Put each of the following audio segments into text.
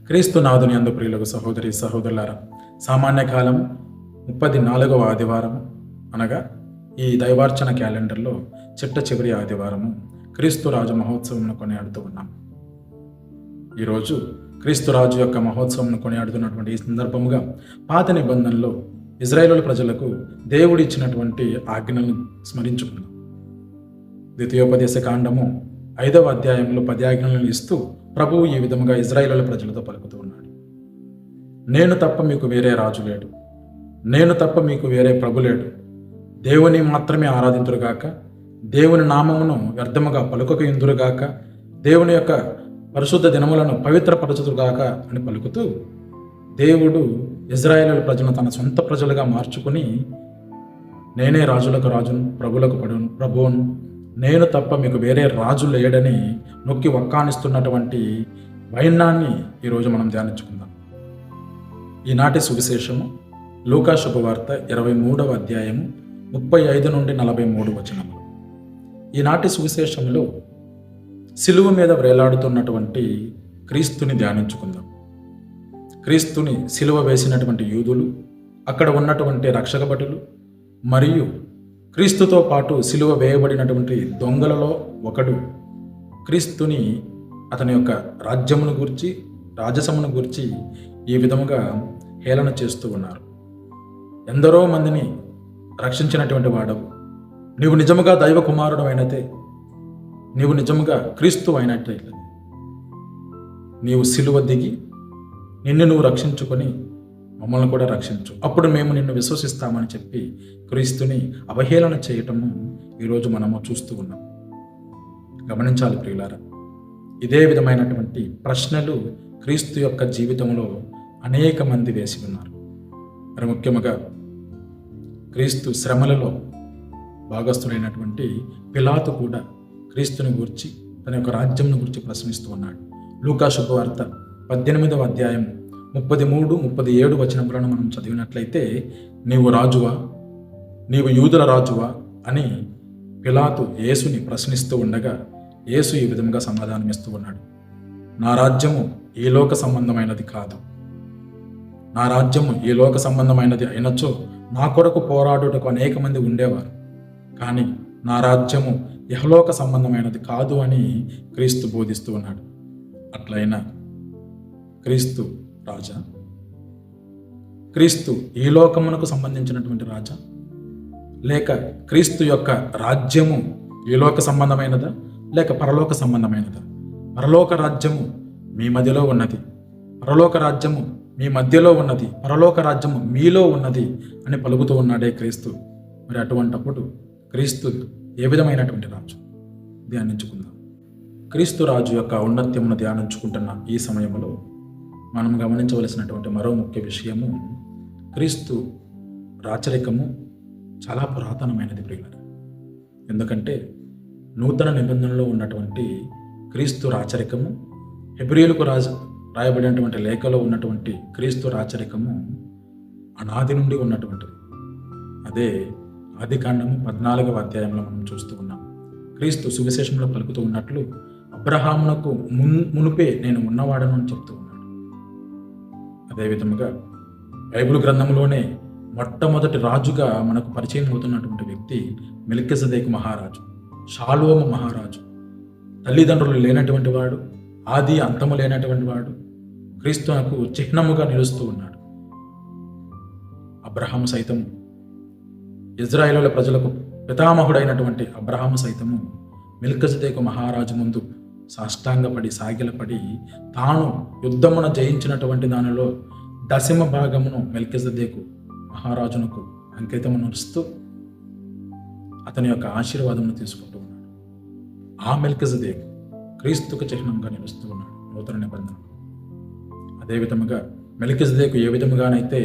క్రీస్తు నాథుని యందు ప్రియులకు సహోదరి సహోదరులారా, సామాన్య కాలం 34వ ఆదివారం అనగా ఈ దైవార్చన క్యాలెండర్లో చిట్ట చివరి ఆదివారము క్రీస్తు రాజు మహోత్సవం కొనియాడుతూ ఉన్నాం. ఈరోజు క్రీస్తు రాజు యొక్క మహోత్సవం కొనియాడుతున్నటువంటి ఈ సందర్భముగా పాత నిబంధనలో ఇజ్రాయేలు ప్రజలకు దేవుడు ఇచ్చినటువంటి ఆజ్ఞలను స్మరించుకున్నాం. ద్వితీయోపదేశ కాండము 5వ అధ్యాయంలో 10 ఆజ్ఞలను ఇస్తూ ప్రభువు ఈ విధముగా ఇజ్రాయేలు ప్రజలతో పలుకుతూ ఉన్నాడు. నేను తప్ప మీకు వేరే రాజు లేడు, నేను తప్ప మీకు వేరే ప్రభు లేడు. దేవుని మాత్రమే ఆరాధింతురుగాక, దేవుని నామమును వ్యర్థముగా పలుకక ఇందురుగాక, దేవుని యొక్క పరిశుద్ధ దినములను పవిత్రపరచుదురుగాక అని పలుకుతూ దేవుడు ఇజ్రాయేలు ప్రజలను తన సొంత ప్రజలుగా మార్చుకుని, నేనే రాజులకు రాజును, ప్రభులకు ప్రభువును, నేను తప్ప మీకు వేరే రాజు లేడని నొక్కి వక్కానిస్తున్నటువంటి వైనాన్ని ఈరోజు మనం ధ్యానించుకుందాం. ఈనాటి సువిశేషము లూకా శుభవార్త 23వ అధ్యాయము 35 నుండి 43 వచనములు. ఈనాటి సువిశేషంలో సిలువ మీద వేలాడుతున్నటువంటి క్రీస్తుని ధ్యానించుకుందాం. క్రీస్తుని సిలువ వేసినటువంటి యూదులు, అక్కడ ఉన్నటువంటి రక్షక భటులు మరియు క్రీస్తుతో పాటు సిలువ వేయబడినటువంటి దొంగలలో ఒకడు క్రీస్తుని అతని యొక్క రాజ్యమును గురించి, రాజసమును గురించి ఈ విధముగా హేళన చేస్తూ ఉన్నారు. ఎందరో మందిని రక్షించినటువంటి వాడవు, నీవు నిజముగా దైవ కుమారుడు అయినతే, నీవు నిజముగా క్రీస్తు అయినట్లయితే నీవు సిలువ దిగి నిన్ను నువ్వు రక్షించుకొని మమ్మల్ని కూడా రక్షించు, అప్పుడు మేము నిన్ను విశ్వసిస్తామని చెప్పి క్రీస్తుని అవహేళన చేయటము ఈరోజు మనము చూస్తూ ఉన్నాం. గమనించాలి ప్రియులారా, ఇదే విధమైనటువంటి ప్రశ్నలు క్రీస్తు యొక్క జీవితంలో అనేక మంది వేసి ఉన్నారు. మరి ముఖ్యముగా క్రీస్తు శ్రమలలో భాగస్థుడైనటువంటి పిలాతు కూడా క్రీస్తుని గురించి, తన యొక్క రాజ్యంను గురించి ప్రశ్నిస్తూ ఉన్నాడు. లూకా శుభవార్త 18వ అధ్యాయం 33, 37 వచనములను మనం చదివినట్లయితే, నీవు రాజువా, నీవు యూదుల రాజువా అని పిలాతు యేసుని ప్రశ్నిస్తూ ఉండగా యేసు ఈ విధంగా సమాధానం ఇస్తూ ఉన్నాడు. నా రాజ్యము ఈ లోక సంబంధమైనది కాదు, నా రాజ్యము ఈ లోక సంబంధమైనది అయినచో నా కొరకు పోరాడుటకు అనేక మంది ఉండేవారు, కానీ నా రాజ్యము ఇహలోక సంబంధమైనది కాదు అని క్రీస్తు బోధిస్తూ ఉన్నాడు. అట్లయినా క్రీస్తు రాజా? క్రీస్తు ఈ లోకమునకు సంబంధించినటువంటి రాజా, లేక క్రీస్తు యొక్క రాజ్యము ఈ లోక సంబంధమైనదా లేక పరలోక సంబంధమైనదా? పరలోక రాజ్యము మీ మధ్యలో ఉన్నది, పరలోక రాజ్యము మీ మధ్యలో ఉన్నది, పరలోక రాజ్యము మీలో ఉన్నది అని పలుకుతూ ఉన్నాడే క్రీస్తు. మరి అటువంటప్పుడు క్రీస్తు ఏ విధమైనటువంటి రాజు? ధ్యానించుకుందాం. క్రీస్తు రాజు యొక్క ఔన్నత్యమును ధ్యానించుకుంటున్న ఈ సమయంలో మనం గమనించవలసినటువంటి మరో ముఖ్య విషయము, క్రీస్తు రాచరికము చాలా పురాతనమైనది ప్రియులారా. ఎందుకంటే నూతన నిబంధనలో ఉన్నటువంటి క్రీస్తు రాచరికము, హెబ్రీయులకు రాయబడినటువంటి లేఖలో ఉన్నటువంటి క్రీస్తు రాచరికము అనాది నుండి ఉన్నటువంటిది. అదే ఆదికాండము 14వ అధ్యాయంలో మనం చూస్తూ ఉన్నాం. క్రీస్తు సువిశేషంలో పలుకుతూ ఉన్నట్లు, అబ్రహామునకు మునుపే నేను ఉన్నవాడను అని చెప్తూ ఉన్నాడు. అదేవిధముగా బైబిల్ గ్రంథంలోనే మొట్టమొదటి రాజుగా మనకు పరిచయం అవుతున్నటువంటి వ్యక్తి మెల్కీసెదెకు మహారాజు, షాలోము మహారాజు. తల్లిదండ్రులు లేనటువంటి వాడు, ఆది అంతము లేనటువంటి వాడు, క్రీస్తునకు చిహ్నముగా నిలుస్తూ ఉన్నాడు. అబ్రహాము సైతము, ఇజ్రాయేలు ప్రజలకు పితామహుడైనటువంటి అబ్రహాము సైతము మెల్కీసెదెకు మహారాజు ముందు సాష్టాంగపడి సాగిలపడి తాను యుద్ధమున జయించినటువంటి దానిలో 10వ భాగమును మెల్కీసెదెకు మహారాజునకు అంకితమునరుస్తూ అతని యొక్క ఆశీర్వాదమును తీసుకుంటూ ఉన్నాడు. ఆ మెల్కీసెదెకు క్రీస్తుకు చిహ్నంగా నిలుస్తూ ఉన్నాడు నూతన నిబంధన. అదేవిధముగా మెల్కీసెదెకు ఏ విధముగానైతే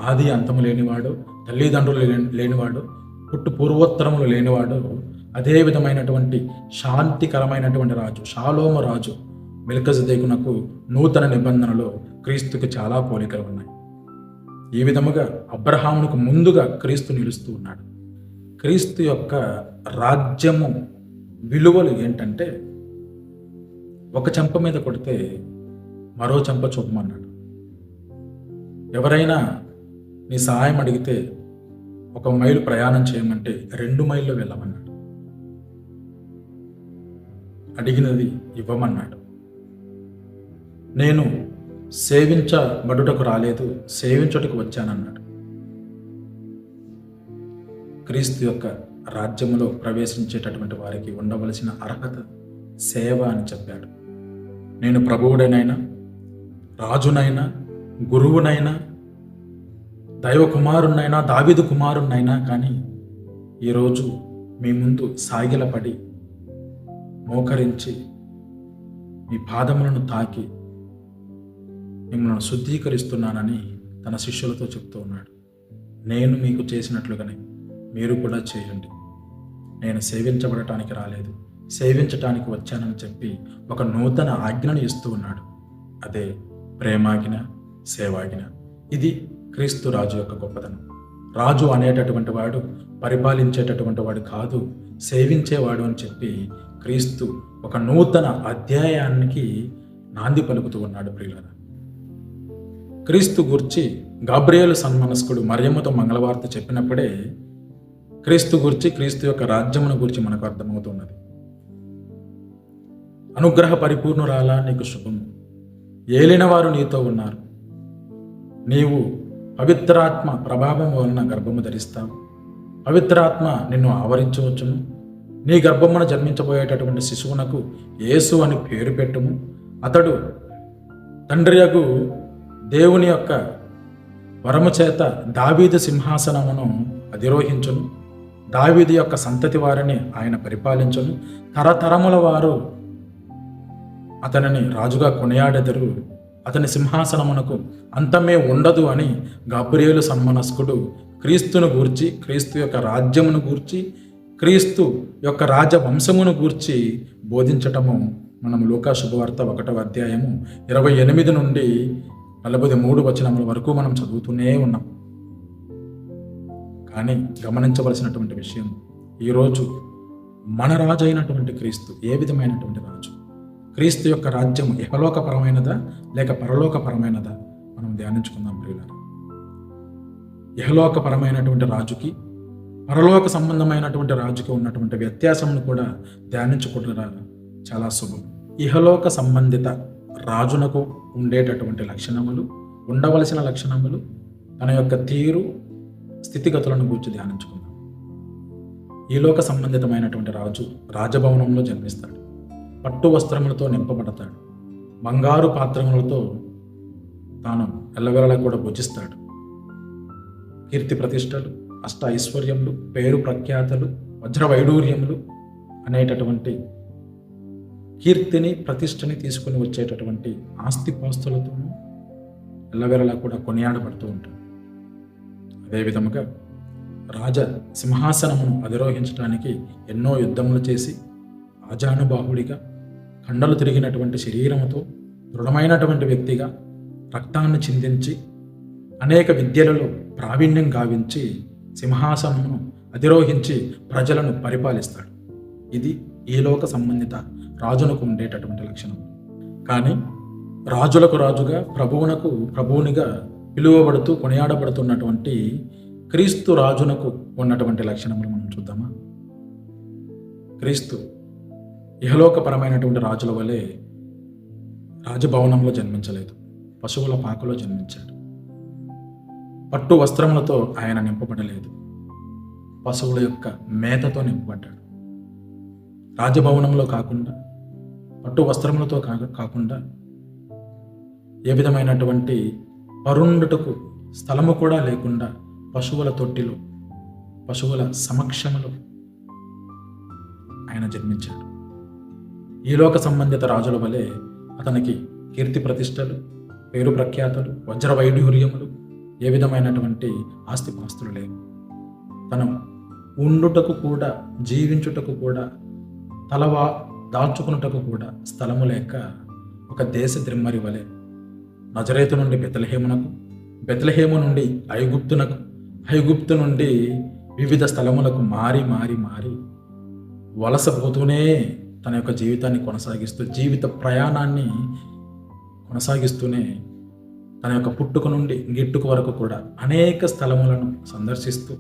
ఆది అంతము లేనివాడు, తల్లిదండ్రులు లేనివాడు, పుట్టు పూర్వోత్తరములు లేనివాడు, అదే విధమైనటువంటి శాంతికరమైనటువంటి రాజు షాలోము రాజు మెల్కీసెదెకునకు నూతన నిబంధనలో క్రీస్తుకి చాలా పోలికలు ఉన్నాయి. ఈ విధముగా అబ్రహామునకు ముందుగా క్రీస్తు నిలుస్తూ ఉన్నాడు. క్రీస్తు యొక్క రాజ్యము విలువలు ఏంటంటే, ఒక చెంప మీద కొడితే మరో చెంప చూపమన్నాడు. ఎవరైనా నీ సహాయం అడిగితే 1 మైలు ప్రయాణం చేయమంటే 2 మైళ్ళు వెళ్ళమన్నాడు. అడిగినది ఇవ్వమన్నాడు. నేను సేవించబడుటకు రాలేదు, సేవించుటకు వచ్చానన్నాడు. క్రీస్తు యొక్క రాజ్యములో ప్రవేశించేటటువంటి వారికి ఉండవలసిన అర్హత సేవ అని చెప్పాడు. నేను ప్రభువుడనైనా, రాజునైనా, గురువునైనా, దైవ కుమారునైనా, దావీదు కుమారునైనా కానీ ఈరోజు మీ ముందు సాగిలపడి మోకరించి మీ పాదములను తాకి మిమ్మల్ని శుద్ధీకరిస్తున్నానని తన శిష్యులతో చెప్తూ ఉన్నాడు. నేను మీకు చేసినట్లుగానే మీరు కూడా చేయండి. నేను సేవించబడటానికి రాలేదు, సేవించటానికి వచ్చానని చెప్పి ఒక నూతన ఆజ్ఞను ఇస్తూ ఉన్నాడు. అదే ప్రేమాజ్ఞ, సేవాజ్ఞ. ఇది క్రీస్తు రాజు యొక్క గొప్పతనం. రాజు అనేటటువంటి వాడు పరిపాలించేటటువంటి వాడు కాదు, సేవించేవాడు అని చెప్పి క్రీస్తు ఒక నూతన అధ్యాయానికి నాంది పలుకుతూ ఉన్నాడు. ప్రియులారా, క్రీస్తు గూర్చి గాబ్రియేలు సన్మనస్కుడు మరియమ్మతో మంగళవార్త చెప్పినప్పుడే క్రీస్తు గూర్చి, క్రీస్తు యొక్క రాజ్యమును గూర్చి మనకు అర్థమవుతున్నది. అనుగ్రహ పరిపూర్ణురాలా నీకు శుభము, ఏలిన వారు నీతో ఉన్నారు, నీవు పవిత్రాత్మ ప్రభావం వలన గర్భము ధరిస్తావు, పవిత్రాత్మ నిన్ను ఆవరించవచ్చును, నీ గర్భమున జన్మించబోయేటటువంటి శిశువునకు యేసు అని పేరు పెట్టుము, అతడు తండ్రియగు దేవుని యొక్క వరము చేత దావీదు సింహాసనమును అధిరోహించును, దావీదు యొక్క సంతతి వారిని ఆయన పరిపాలించును, తరతరముల వారు అతనిని రాజుగా కొనియాడెదరు, అతని సింహాసనమునకు అంతమే ఉండదు అని గాబ్రియేలు సన్మనస్కుడు క్రీస్తును గూర్చి, క్రీస్తు యొక్క రాజ్యమును గూర్చి, క్రీస్తు యొక్క రాజవంశమును గూర్చి బోధించటము మనం లూకా శుభవార్త 1వ అధ్యాయము 28 నుండి 43 వచనముల వరకు మనం చదువుతూనే ఉన్నాం. కానీ గమనించవలసినటువంటి విషయం, ఈరోజు మన రాజు అయినటువంటి క్రీస్తు ఏ విధమైనటువంటి రాజు? క్రీస్తు యొక్క రాజ్యం ఇహలోకపరమైనదా లేక పరలోకపరమైనదా? మనం ధ్యానించుకుందాం ప్రియులారా. ఇహలోకపరమైనటువంటి రాజుకి, పరలోక సంబంధమైనటువంటి రాజుకి ఉన్నటువంటి వ్యత్యాసమును కూడా ధ్యానించుకుంటున్నా చాలా శుభం. ఇహలోక సంబంధిత రాజునకు ఉండేటటువంటి లక్షణములు, ఉండవలసిన లక్షణములు, తన యొక్క తీరు, స్థితిగతులను గురించి ధ్యానించుకుందాం. ఈలోక సంబంధితమైనటువంటి రాజు రాజభవనంలో జన్మిస్తాడు, పట్టు వస్త్రములతో నింపబడతాడు, బంగారు పాత్రములతో తాను ఎల్లవేళలా కూడా భుజిస్తాడు. కీర్తి ప్రతిష్టలు, అష్ట ఐశ్వర్యములు, పేరు ప్రఖ్యాతలు, వజ్ర వైడూర్యములు అనేటటువంటి కీర్తిని, ప్రతిష్టని తీసుకుని వచ్చేటటువంటి ఆస్తిపాస్తులతోనూ ఎల్లవేళలా కూడా కొనియాడబడుతూ ఉంటాడు. అదేవిధముగా రాజ సింహాసనమును అధిరోహించడానికి ఎన్నో యుద్ధములు చేసి ఆజానుబాహుడిగా, కండలు తిరిగినటువంటి శరీరముతో దృఢమైనటువంటి వ్యక్తిగా, రక్తాన్ని చిందించి అనేక విద్యలలో ప్రావీణ్యం గావించి సింహాసనమును అధిరోహించి ప్రజలను పరిపాలిస్తాడు. ఇది ఈలోక సంబంధిత రాజునకు ఉండేటటువంటి లక్షణం. కానీ రాజులకు రాజుగా, ప్రభువునకు ప్రభువునిగా పిలువబడుతూ కొనియాడబడుతున్నటువంటి క్రీస్తు రాజునకు ఉన్నటువంటి లక్షణములు మనం చూద్దామా? క్రీస్తు ఇహలోకపరమైనటువంటి రాజుల వలె రాజభవనంలో జన్మించలేదు, పశువుల పాకలో జన్మించాడు. పట్టు వస్త్రములతో ఆయన నింపబడలేదు, పశువుల యొక్క మేతతో నింపబడ్డాడు. రాజభవనంలో కాకుండా, పట్టు వస్త్రములతో కాకుండా, ఏ విధమైనటువంటి పరుండుటకు స్థలము కూడా లేకుండా పశువుల తొట్టిలో, పశువుల సమక్షములో ఆయన జన్మించాడు. ఈలోక సంబంధిత రాజుల వలె అతనికి కీర్తి ప్రతిష్టలు, పేరు ప్రఖ్యాతలు, వజ్ర వైడూర్యములు, ఏ విధమైనటువంటి ఆస్తిపాస్తులు లేవు. తను ఉండుటకు కూడా, జీవించుటకు కూడా, తలవా దాల్చుకున్నటకు కూడా స్థలము లేక ఒక దేశ ద్రిమ్మరి వలె నజరేతు నుండి బెత్లెహేమునకు, బెత్లెహేము నుండి ఐగుప్తునకు, ఐగుప్తు నుండి వివిధ స్థలములకు మారి మారి మారి వలసపోతూనే తన యొక్క జీవితాన్ని కొనసాగిస్తూ, జీవిత ప్రయాణాన్ని కొనసాగిస్తూనే తన యొక్క పుట్టుక నుండి గిట్టుకు వరకు కూడా అనేక స్థలములను సందర్శిస్తూ